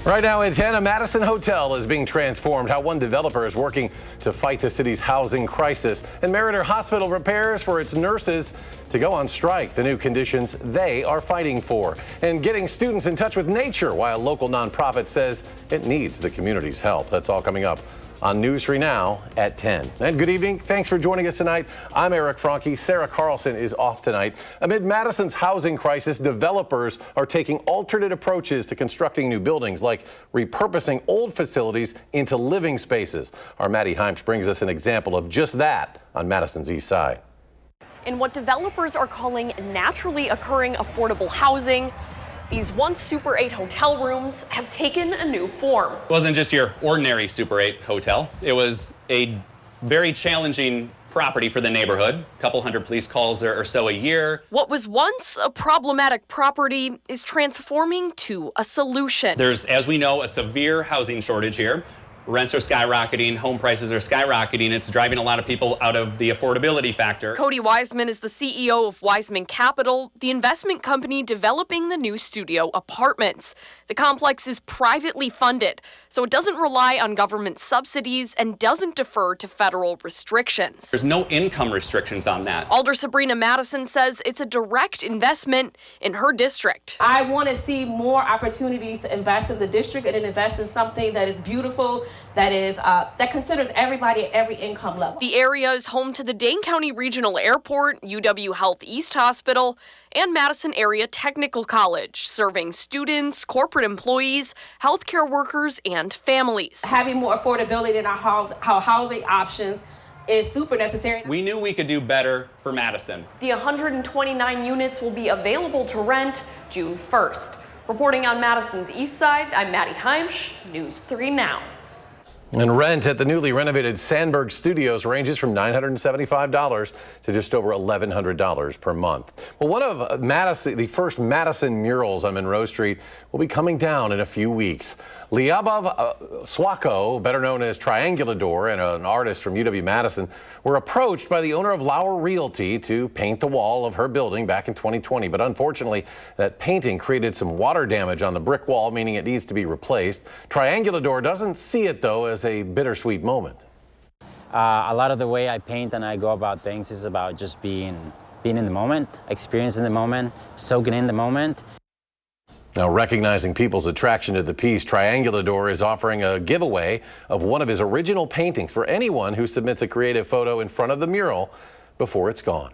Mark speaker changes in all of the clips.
Speaker 1: Right now at 10, a Madison hotel is being transformed. How one developer is working to fight the city's housing crisis. And Meriter Hospital prepares for its nurses to go on strike. The new conditions they are fighting for. And getting students in touch with nature while a local nonprofit says it needs the community's help. That's all coming up on News 3 Now at 10. And good evening. Thanks for joining us tonight. I'm Eric Franke. Sarah Carlson is off tonight. Amid Madison's housing crisis, developers are taking alternate approaches to constructing new buildings, like repurposing old facilities into living spaces. Our Maddie Himes brings us an example of just that on Madison's east side.
Speaker 2: In what developers are calling naturally occurring affordable housing, these once Super 8 hotel rooms have taken a new form.
Speaker 3: It wasn't just your ordinary Super 8 hotel. It was a very challenging property for the neighborhood. A couple hundred police calls or so a year.
Speaker 2: What was once a problematic property is transforming to a solution.
Speaker 3: There's, as we know, a severe housing shortage here. Rents are skyrocketing, home prices are skyrocketing. It's driving a lot of people out of the affordability factor.
Speaker 2: Cody Wiseman is the CEO of Wiseman Capital, the investment company developing the new studio apartments. The complex is privately funded, so it doesn't rely on government subsidies and doesn't defer to federal restrictions.
Speaker 3: There's no income restrictions on that.
Speaker 2: Alder Sabrina Madison says it's a direct investment in her district.
Speaker 4: I want to see more opportunities to invest in the district and invest in something that is beautiful, that considers everybody at every income level.
Speaker 2: The area is home to the Dane County Regional Airport, UW Health East Hospital, and Madison Area Technical College, serving students, corporate employees, healthcare workers, and families.
Speaker 4: Having more affordability in our housing options is super necessary.
Speaker 3: We knew we could do better for Madison.
Speaker 2: The 129 units will be available to rent June 1st. Reporting on Madison's east side, I'm Maddie Himes, News 3 Now.
Speaker 1: And rent at the newly renovated Sandberg Studios ranges from $975 to just over $1,100 per month. Well, one of the first Madison murals on Monroe Street will be coming down in a few weeks. Lyubov Swako, better known as Triangulador, and an artist from UW-Madison, were approached by the owner of Lauer Realty to paint the wall of her building back in 2020. But unfortunately, that painting created some water damage on the brick wall, meaning it needs to be replaced. Triangulador doesn't see it, though, as a bittersweet moment.
Speaker 5: A lot of the way I paint and I go about things is about just being in the moment, experiencing the moment, soaking in the moment.
Speaker 1: Now, recognizing people's attraction to the piece, Triangulador is offering a giveaway of one of his original paintings for anyone who submits a creative photo in front of the mural before it's gone.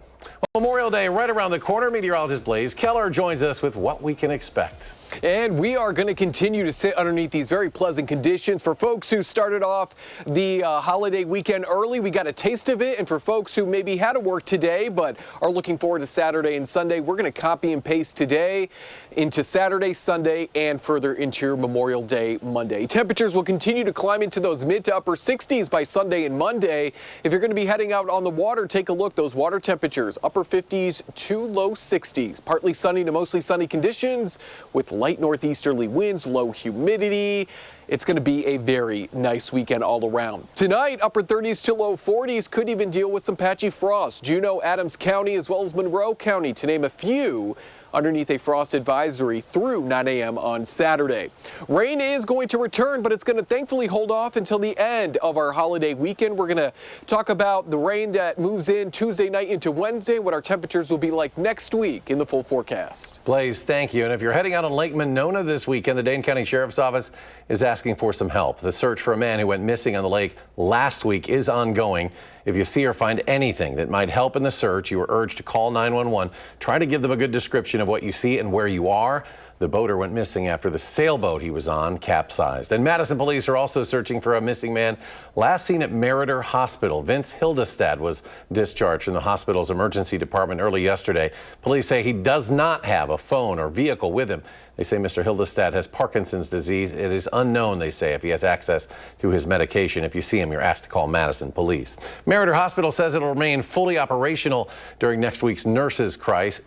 Speaker 1: Well, Memorial Day right around the corner. Meteorologist Blaze Keller joins us with what we can expect.
Speaker 6: And we are going to continue to sit underneath these very pleasant conditions. For folks who started off the holiday weekend early, we got a taste of it. And for folks who maybe had to work today but are looking forward to Saturday and Sunday, we're going to copy and paste today into Saturday, Sunday, and further into your Memorial Day Monday. Temperatures will continue to climb into those mid to upper 60s by Sunday and Monday. If you're going to be heading out on the water, take a look. Those water temperatures, upper 50s to low 60s. Partly sunny to mostly sunny conditions with light northeasterly winds, low humidity. It's going to be a very nice weekend all around. Tonight, upper 30s to low 40s, could even deal with some patchy frost. Juneau, Adams County, as well as Monroe County, to name a few, underneath a frost advisory through 9 a.m. on Saturday. Rain is going to return, but it's going to thankfully hold off until the end of our holiday weekend. We're going to talk about the rain that moves in Tuesday night into Wednesday, what our temperatures will be like next week in the full forecast.
Speaker 1: Blaze, thank you. And if you're heading out on Lake Monona this weekend, the Dane County Sheriff's Office is asking for some help. The search for a man who went missing on the lake last week is ongoing. If you see or find anything that might help in the search, you are urged to call 911. Try to give them a good description of what you see and where you are. The boater went missing after the sailboat he was on capsized. And Madison police are also searching for a missing man last seen at Meriter Hospital. Vince Hildestad was discharged from the hospital's emergency department early yesterday. Police say he does not have a phone or vehicle with him. They say Mr. Hildestad has Parkinson's disease. It is unknown, they say, if he has access to his medication. If you see him, you're asked to call Madison police. Meriter Hospital says it'll remain fully operational during next week's nurses'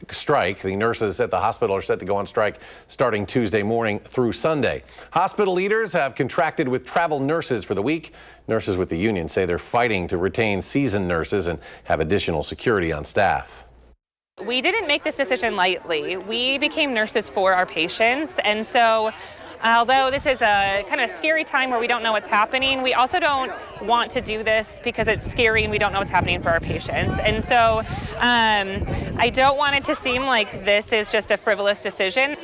Speaker 1: strike. The nurses at the hospital are set to go on strike starting Tuesday morning through Sunday. Hospital leaders have contracted with travel nurses for the week. Nurses with the union say they're fighting to retain seasoned nurses and have additional security on staff.
Speaker 7: We didn't make this decision lightly. We became nurses for our patients, and so Although this is a kind of scary time where we don't know what's happening, we also don't want to do this because it's scary and we don't know what's happening for our patients. And so I don't want it to seem like this is just a frivolous decision.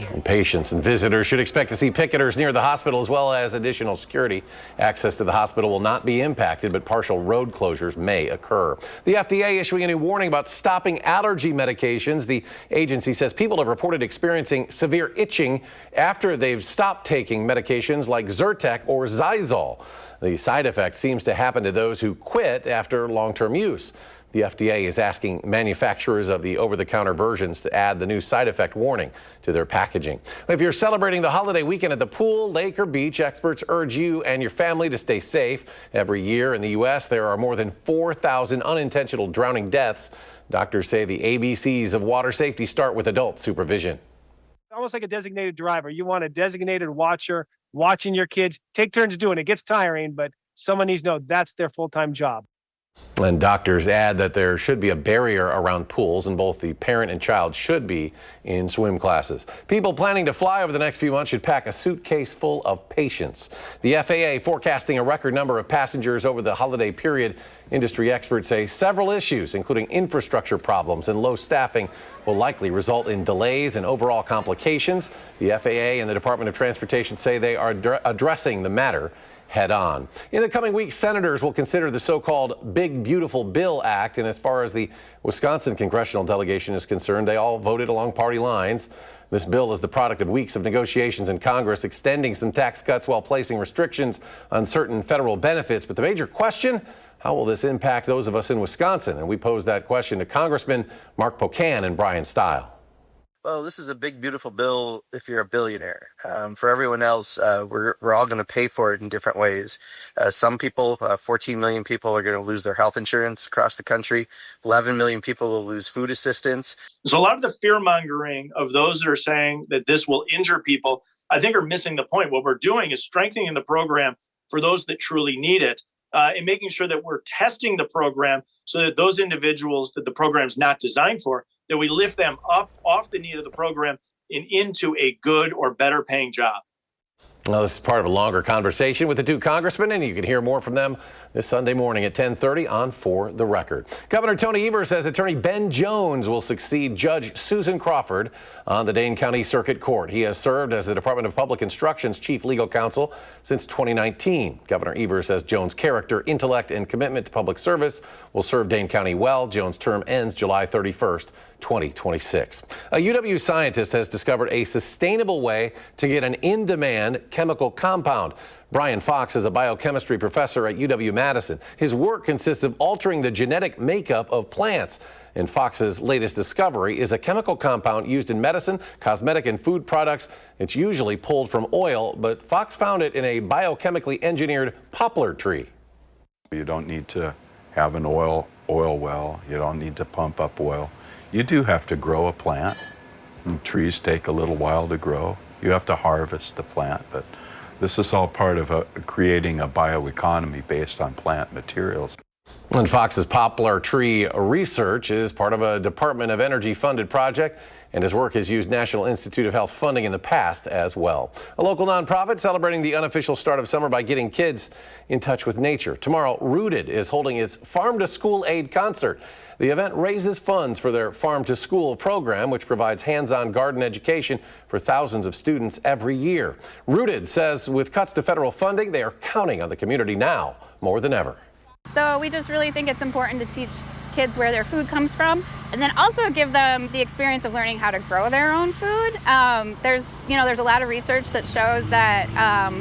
Speaker 1: And patients and visitors should expect to see picketers near the hospital as well as additional security. Access to the hospital will not be impacted, but partial road closures may occur. The FDA issuing a new warning about stopping allergy medications. The agency says people have reported experiencing severe itching after they've stopped taking medications like Zyrtec or Xyzal. The side effect seems to happen to those who quit after long-term use. The FDA is asking manufacturers of the over-the-counter versions to add the new side effect warning to their packaging. If you're celebrating the holiday weekend at the pool, lake, or beach, experts urge you and your family to stay safe. Every year in the U.S., there are more than 4,000 unintentional drowning deaths. Doctors say the ABCs of water safety start with adult supervision.
Speaker 8: Almost like a designated driver. You want a designated watcher watching your kids. Take turns doing it. It gets tiring, but someone needs to know that's their full-time job.
Speaker 1: And doctors add that there should be a barrier around pools, and both the parent and child should be in swim classes. People planning to fly over the next few months should pack a suitcase full of patience. The FAA forecasting a record number of passengers over the holiday period. Industry experts say several issues, including infrastructure problems and low staffing, will likely result in delays and overall complications. The FAA and the Department of Transportation say they are addressing the matter head on. In the coming weeks, senators will consider the so-called Big Beautiful Bill Act. And as far as the Wisconsin congressional delegation is concerned, they all voted along party lines. This bill is the product of weeks of negotiations in Congress, extending some tax cuts while placing restrictions on certain federal benefits. But the major question, how will this impact those of us in Wisconsin? And we posed that question to Congressman Mark Pocan and Brian Stile.
Speaker 9: Well, this is a big, beautiful bill if you're a billionaire. For everyone else, we're all going to pay for it in different ways. Some people, 14 million people, are going to lose their health insurance across the country. 11 million people will lose food assistance.
Speaker 10: So a lot of the fear-mongering of those that are saying that this will injure people, I think are missing the point. What we're doing is strengthening the program for those that truly need it, and making sure that we're testing the program so that those individuals that the program's not designed for, that we lift them up off the need of the program and into a good or better paying job.
Speaker 1: Well, this is part of a longer conversation with the two congressmen, and you can hear more from them this Sunday morning at 10:30 on For the Record. Governor Tony Evers says Attorney Ben Jones will succeed Judge Susan Crawford on the Dane County Circuit Court. He has served as the Department of Public Instruction's chief legal counsel since 2019. Governor Evers says Jones' character, intellect, and commitment to public service will serve Dane County well. Jones' term ends July 31st, 2026. A UW scientist has discovered a sustainable way to get an in-demand chemical compound. Brian Fox is a biochemistry professor at UW-Madison. His work consists of altering the genetic makeup of plants. And Fox's latest discovery is a chemical compound used in medicine, cosmetic, and food products. It's usually pulled from oil, but Fox found it in a biochemically engineered poplar tree.
Speaker 11: You don't need to have an oil well. You don't need to pump up oil. You do have to grow a plant. And trees take a little while to grow. You have to harvest the plant, but this is all part of creating a bioeconomy based on plant materials.
Speaker 1: And Fox's poplar tree research is part of a Department of Energy funded project, and his work has used National Institute of Health funding in the past as well. A local nonprofit celebrating the unofficial start of summer by getting kids in touch with nature. Tomorrow, Rooted is holding its Farm to School Aid concert. The event raises funds for their Farm to School program, which provides hands-on garden education for thousands of students every year. Rooted says with cuts to federal funding, they are counting on the community now more than ever.
Speaker 12: So we just really think it's important to teach kids where their food comes from, and then also give them the experience of learning how to grow their own food. There's a lot of research that shows that,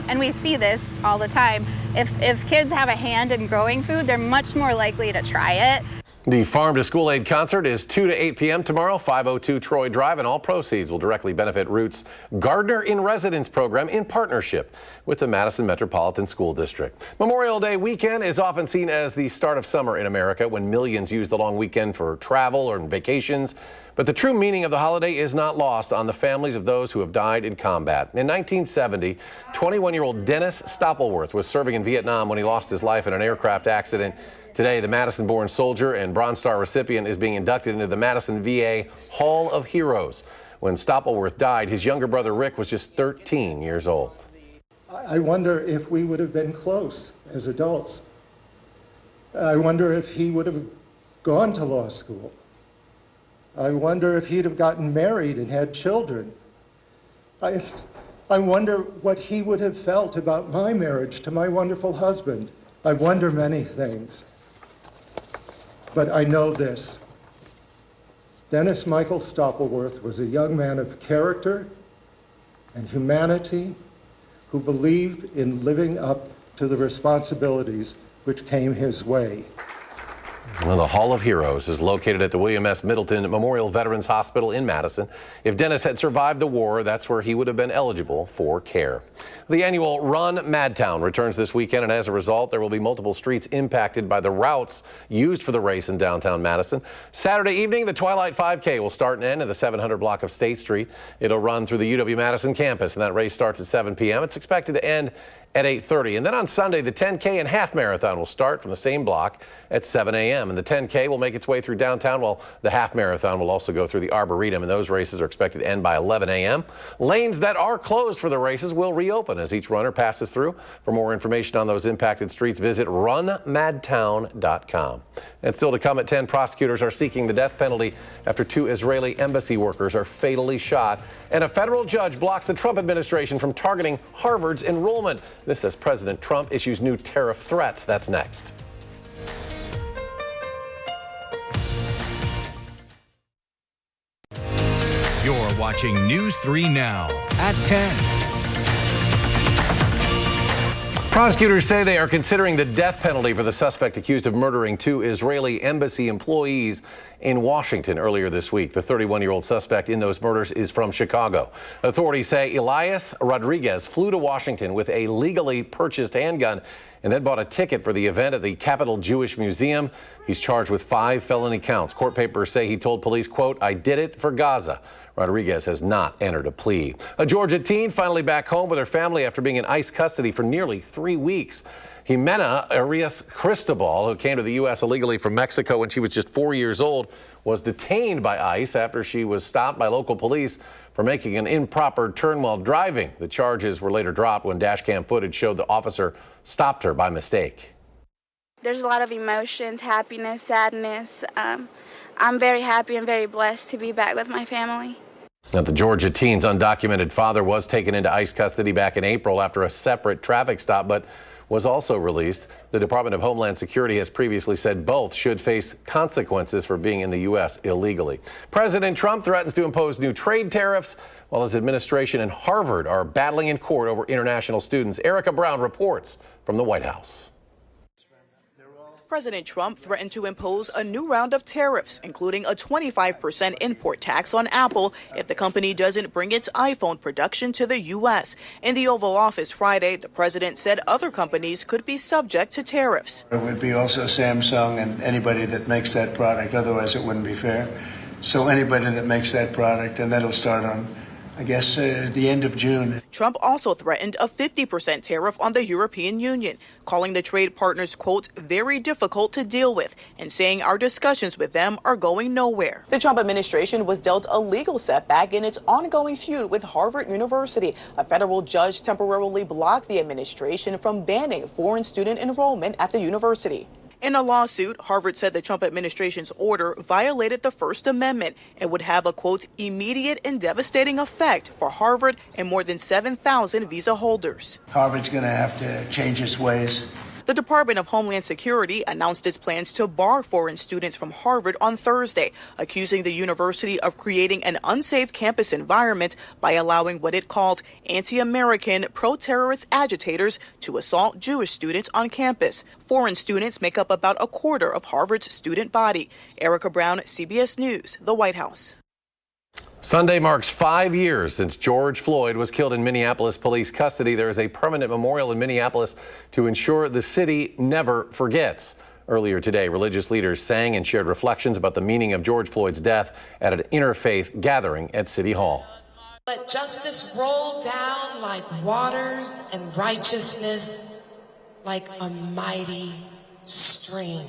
Speaker 12: and we see this all the time, if kids have a hand in growing food, they're much more likely to try it.
Speaker 1: The Farm to School Aid concert is 2 to 8 p.m. tomorrow, 502 Troy Drive, and all proceeds will directly benefit Root's Gardener in Residence program in partnership with the Madison Metropolitan School District. Memorial Day weekend is often seen as the start of summer in America, when millions use the long weekend for travel or vacations. But the true meaning of the holiday is not lost on the families of those who have died in combat. In 1970, 21-year-old Dennis Stoppelworth was serving in Vietnam when he lost his life in an aircraft accident. Today, the Madison-born soldier and Bronze Star recipient is being inducted into the Madison VA Hall of Heroes. When Stoppelworth died, his younger brother Rick was just 13 years old.
Speaker 13: I wonder if we would have been close as adults. I wonder if he would have gone to law school. I wonder if he'd have gotten married and had children. I wonder what he would have felt about my marriage to my wonderful husband. I wonder many things. But I know this. Dennis Michael Stoppelworth was a young man of character and humanity who believed in living up to the responsibilities which came his way.
Speaker 1: Well, the Hall of Heroes is located at the William S. Middleton Memorial Veterans Hospital in Madison. If Dennis had survived the war, that's where he would have been eligible for care. The annual Run Madtown returns this weekend, and as a result, there will be multiple streets impacted by the routes used for the race in downtown Madison. Saturday evening, the Twilight 5K will start and end at the 700 block of State Street. It'll run through the UW-Madison campus, and that race starts at 7 p.m. It's expected to end at 8:30. And then on Sunday, the 10K and half marathon will start from the same block at 7 a.m. And the 10K will make its way through downtown, while the half marathon will also go through the Arboretum. And those races are expected to end by 11 a.m. Lanes that are closed for the races will reopen as each runner passes through. For more information on those impacted streets, visit runmadtown.com. And still to come at 10, prosecutors are seeking the death penalty after 2 Israeli embassy workers are fatally shot. And a federal judge blocks the Trump administration from targeting Harvard's enrollment. This as President Trump issues new tariff threats. That's next.
Speaker 14: You're watching News 3 Now at 10.
Speaker 1: Prosecutors say they are considering the death penalty for the suspect accused of murdering 2 Israeli embassy employees in Washington earlier this week. The 31-year-old suspect in those murders is from Chicago. Authorities say Elias Rodriguez flew to Washington with a legally purchased handgun and then bought a ticket for the event at the Capitol Jewish Museum. He's charged with 5 felony counts. Court papers say he told police, quote, "I did it for Gaza." Rodriguez has not entered a plea. A Georgia teen finally back home with her family after being in ICE custody for nearly 3 weeks. Jimena Arias Cristobal, who came to the U.S. illegally from Mexico when she was just 4 years old, was detained by ICE after she was stopped by local police for making an improper turn while driving. The charges were later dropped when dashcam footage showed the officer stopped her by mistake.
Speaker 15: There's a lot of emotions, happiness, sadness. I'm very happy and very blessed to be back with my family.
Speaker 1: Now, the Georgia teen's undocumented father was taken into ICE custody back in April after a separate traffic stop, but was also released. The Department of Homeland Security has previously said both should face consequences for being in the U.S. illegally. President Trump threatens to impose new trade tariffs, while his administration and Harvard are battling in court over international students. Erica Brown reports from the White House.
Speaker 16: President Trump threatened to impose a new round of tariffs, including a 25% import tax on Apple if the company doesn't bring its iPhone production to the U.S. In the Oval Office Friday, the president said other companies could be subject to tariffs.
Speaker 17: It would be also Samsung and anybody that makes that product, otherwise it wouldn't be fair. So anybody that makes that product, and that'll start on, I guess, the end of June.
Speaker 16: Trump also threatened a 50% tariff on the European Union, calling the trade partners, quote, very difficult to deal with, and saying our discussions with them are going nowhere. The Trump administration was dealt a legal setback in its ongoing feud with Harvard University. A federal judge temporarily blocked the administration from banning foreign student enrollment at the university. In a lawsuit, Harvard said the Trump administration's order violated the First Amendment and would have a, quote, immediate and devastating effect for Harvard and more than 7,000 visa holders.
Speaker 17: Harvard's going to have to change its ways.
Speaker 16: The Department of Homeland Security announced its plans to bar foreign students from Harvard on Thursday, accusing the university of creating an unsafe campus environment by allowing what it called anti-American, pro-terrorist agitators to assault Jewish students on campus. Foreign students make up about a quarter of Harvard's student body. Erica Brown, CBS News, the White House.
Speaker 1: Sunday marks 5 years since George Floyd was killed in Minneapolis police custody. There is a permanent memorial in Minneapolis to ensure the city never forgets. Earlier today, religious leaders sang and shared reflections about the meaning of George Floyd's death at an interfaith gathering at City Hall.
Speaker 18: Let justice roll down like waters and righteousness like a mighty stream.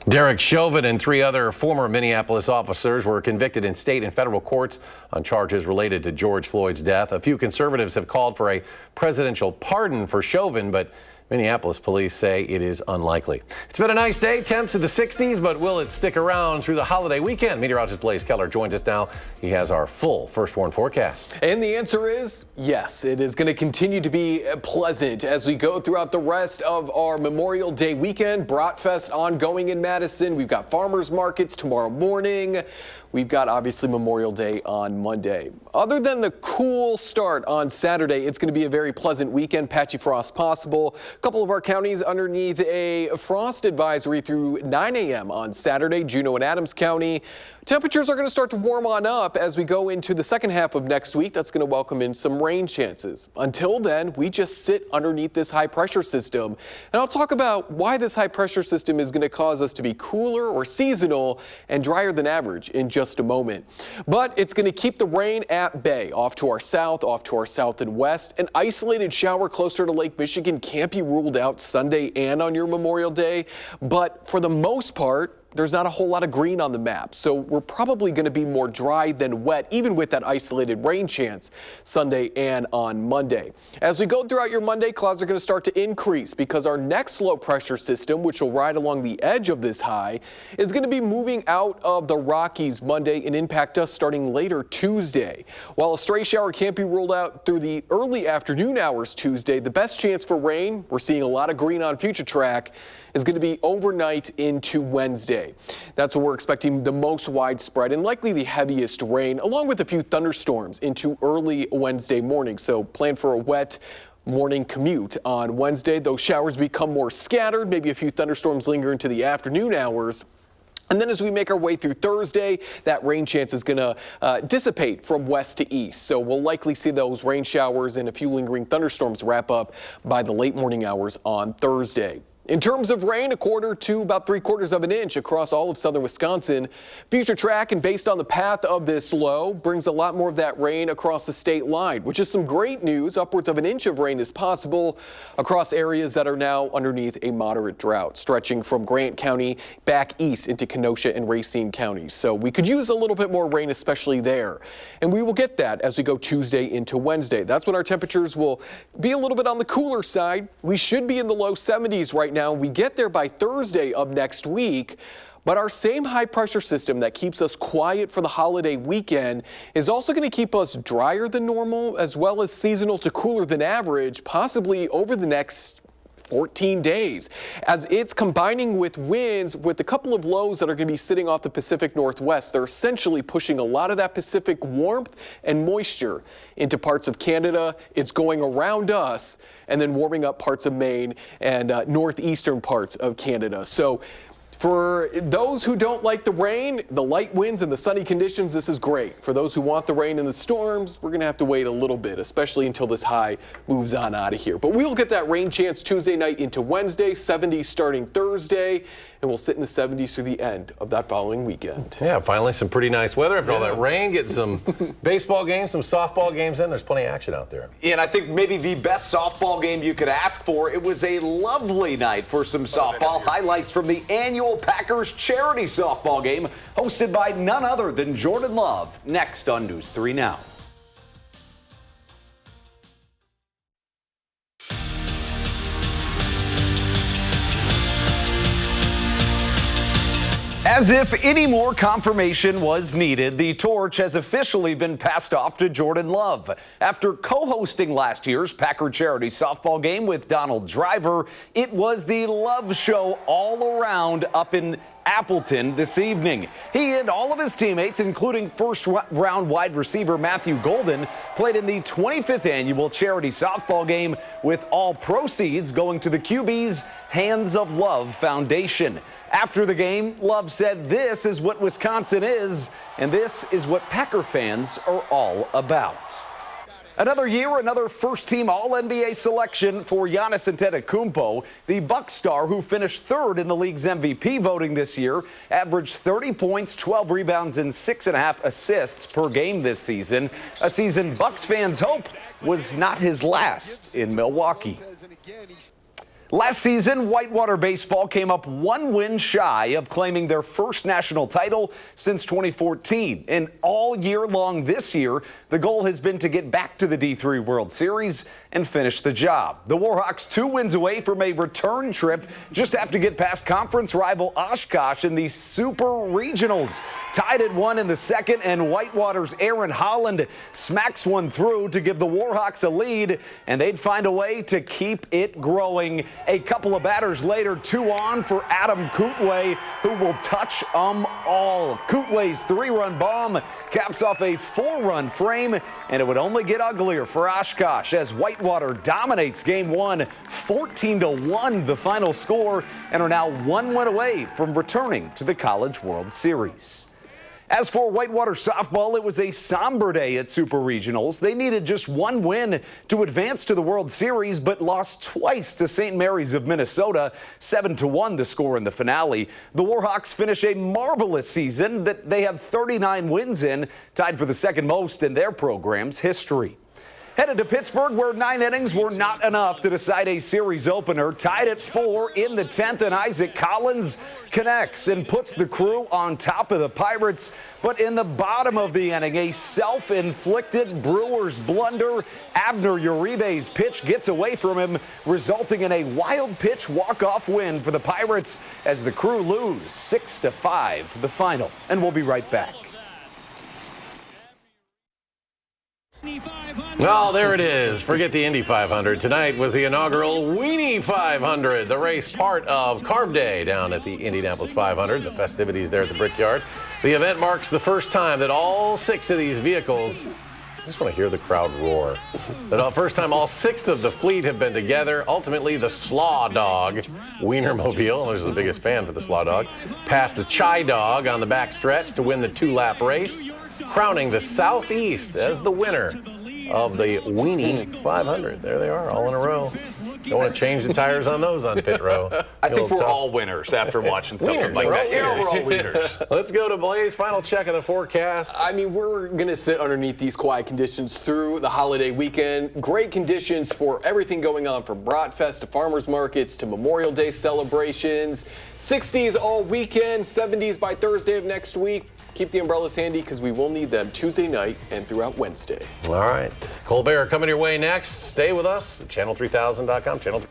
Speaker 1: Derek Chauvin and 3 other former Minneapolis officers were convicted in state and federal courts on charges related to George Floyd's death. A few conservatives have called for a presidential pardon for Chauvin, but Minneapolis police say it is unlikely. It's been a nice day, temps in the 60s, but will it stick around through the holiday weekend? Meteorologist Blaze Keller joins us now. He has our full First Warn forecast.
Speaker 6: And the answer is yes, it is going to continue to be pleasant as we go throughout the rest of our Memorial Day weekend. Bratfest ongoing in Madison. We've got farmers markets tomorrow morning. We've got obviously Memorial Day on Monday. Other than the cool start on Saturday, it's going to be a very pleasant weekend. Patchy frost possible. A couple of our counties underneath a frost advisory through 9 a.m. on Saturday. Juneau and Adams County. Temperatures are going to start to warm on up as we go into the second half of next week. That's going to welcome in some rain chances. Until then, we just sit underneath this high pressure system. And I'll talk about why this high pressure system is going to cause us to be cooler or seasonal and drier than average in just a moment. But it's going to keep the rain at bay. Off to our south and west. An isolated shower closer to Lake Michigan can't be ruled out Sunday and on your Memorial Day. But for the most part, there's not a whole lot of green on the map, so we're probably going to be more dry than wet, even with that isolated rain chance Sunday and on Monday. As we go throughout your Monday, clouds are going to start to increase because our next low pressure system, which will ride along the edge of this high, is going to be moving out of the Rockies Monday and impact us starting later Tuesday. While a stray shower can't be ruled out through the early afternoon hours Tuesday, the best chance for rain, we're seeing a lot of green on Future Track, is going to be overnight into Wednesday. That's when we're expecting the most widespread and likely the heaviest rain, along with a few thunderstorms into early Wednesday morning. So plan for a wet morning commute on Wednesday. Those showers become more scattered, maybe a few thunderstorms linger into the afternoon hours. And then as we make our way through Thursday, that rain chance is going to dissipate from west to east. So we'll likely see those rain showers and a few lingering thunderstorms wrap up by the late morning hours on Thursday. In terms of rain, 1/4 to about 3/4 of an inch across all of southern Wisconsin. Future Track, and based on the path of this low, brings a lot more of that rain across the state line, which is some great news. Upwards of an inch of rain is possible across areas that are now underneath a moderate drought, stretching from Grant County back east into Kenosha and Racine counties. So we could use a little bit more rain, especially there. And we will get that as we go Tuesday into Wednesday. That's when our temperatures will be a little bit on the cooler side. We should be in the low 70s right now. We get there by Thursday of next week, but our same high pressure system that keeps us quiet for the holiday weekend is also going to keep us drier than normal, as well as seasonal to cooler than average, possibly over the next 14 days, as it's combining with winds with a couple of lows that are going to be sitting off the Pacific Northwest. They're essentially pushing a lot of that Pacific warmth and moisture into parts of Canada. It's going around us and then warming up parts of Maine and northeastern parts of Canada. So for those who don't like the rain, the light winds, and the sunny conditions, this is great. For those who want the rain and the storms, we're going to have to wait a little bit, especially until this high moves on out of here. But we'll get that rain chance Tuesday night into Wednesday, 70s starting Thursday, and we'll sit in the 70s through the end of that following weekend.
Speaker 1: Yeah, finally some pretty nice weather after all that rain. Getting some baseball games, some softball games in. There's plenty of action out there.
Speaker 19: And I think maybe the best softball game you could ask for. It was a lovely night for some softball. Highlights from the annual Packers charity softball game hosted by none other than Jordan Love. Next on News 3 Now. As if any more confirmation was needed, the torch has officially been passed off to Jordan Love. After co-hosting last year's Packer charity softball game with Donald Driver, it was the Love show all around up in Appleton this evening. He and all of his teammates, including first-round wide receiver Matthew Golden, played in the 25th annual charity softball game, with all proceeds going to the QB's Hands of Love Foundation. After the game, Love said, "This is what Wisconsin is, and this is what Packer fans are all about." Another year, another first-team All-NBA selection for Giannis Antetokounmpo. The Bucks star, who finished third in the league's MVP voting this year, averaged 30 points, 12 rebounds, and 6.5 assists per game this season. A season Bucks fans hope was not his last in Milwaukee. Last season, Whitewater baseball came up one win shy of claiming their first national title since 2014. And all year long this year, the goal has been to get back to the D3 World Series and finish the job. The Warhawks 2 wins away from a return trip, just have to get past conference rival Oshkosh in the Super Regionals. Tied at 1 in the second, and Whitewater's Aaron Holland smacks one through to give the Warhawks a lead, and they'd find a way to keep it growing. A couple of batters later, 2 on for Adam Kootway, who will touch them all. Kootway's 3-run bomb caps off a 4-run frame, and it would only get uglier for Oshkosh as Whitewater dominates Game 1, 14-1 the final score, and are now 1 win away from returning to the College World Series. As for Whitewater softball, it was a somber day at Super Regionals. They needed just 1 win to advance to the World Series, but lost twice to St. Mary's of Minnesota, 7-1 the score in the finale. The Warhawks finish a marvelous season that they have 39 wins in, tied for the second most in their program's history. Headed to Pittsburgh, where 9 innings were not enough to decide a series opener. Tied at 4 in the 10th, and Isaac Collins connects and puts the Crew on top of the Pirates. But in the bottom of the inning, a self-inflicted Brewers blunder. Abner Uribe's pitch gets away from him, resulting in a wild pitch walk-off win for the Pirates as the Crew lose 6-5 the final. And we'll be right back.
Speaker 1: Well, there it is. Forget the Indy 500. Tonight was the inaugural Weenie 500, the race part of Carb Day down at the Indianapolis 500, the festivities there at the Brickyard. The event marks the first time that all 6 of these vehicles, I just want to hear the crowd roar, that the first time all 6 of the fleet have been together. Ultimately, the Slaw Dog, Wienermobile, there's the biggest fan for the Slaw Dog, passed the Chai Dog on the back stretch to win the 2-lap race, crowning the Southeast as the winner of the Weenie 500. There they are, all in a row. Don't want to change the tires on those on pit row.
Speaker 20: I think we're all winners after watching something like that. Yeah, we're all winners.
Speaker 1: Let's go to Blaze. Final check of the forecast.
Speaker 6: I mean, we're going to sit underneath these quiet conditions through the holiday weekend. Great conditions for everything going on, from Bratfest to farmers markets to Memorial Day celebrations. 60s all weekend, 70s by Thursday of next week. Keep the umbrellas handy because we will need them Tuesday night and throughout Wednesday.
Speaker 1: All right. Colbert coming your way next. Stay with us at channel3000.com. Channel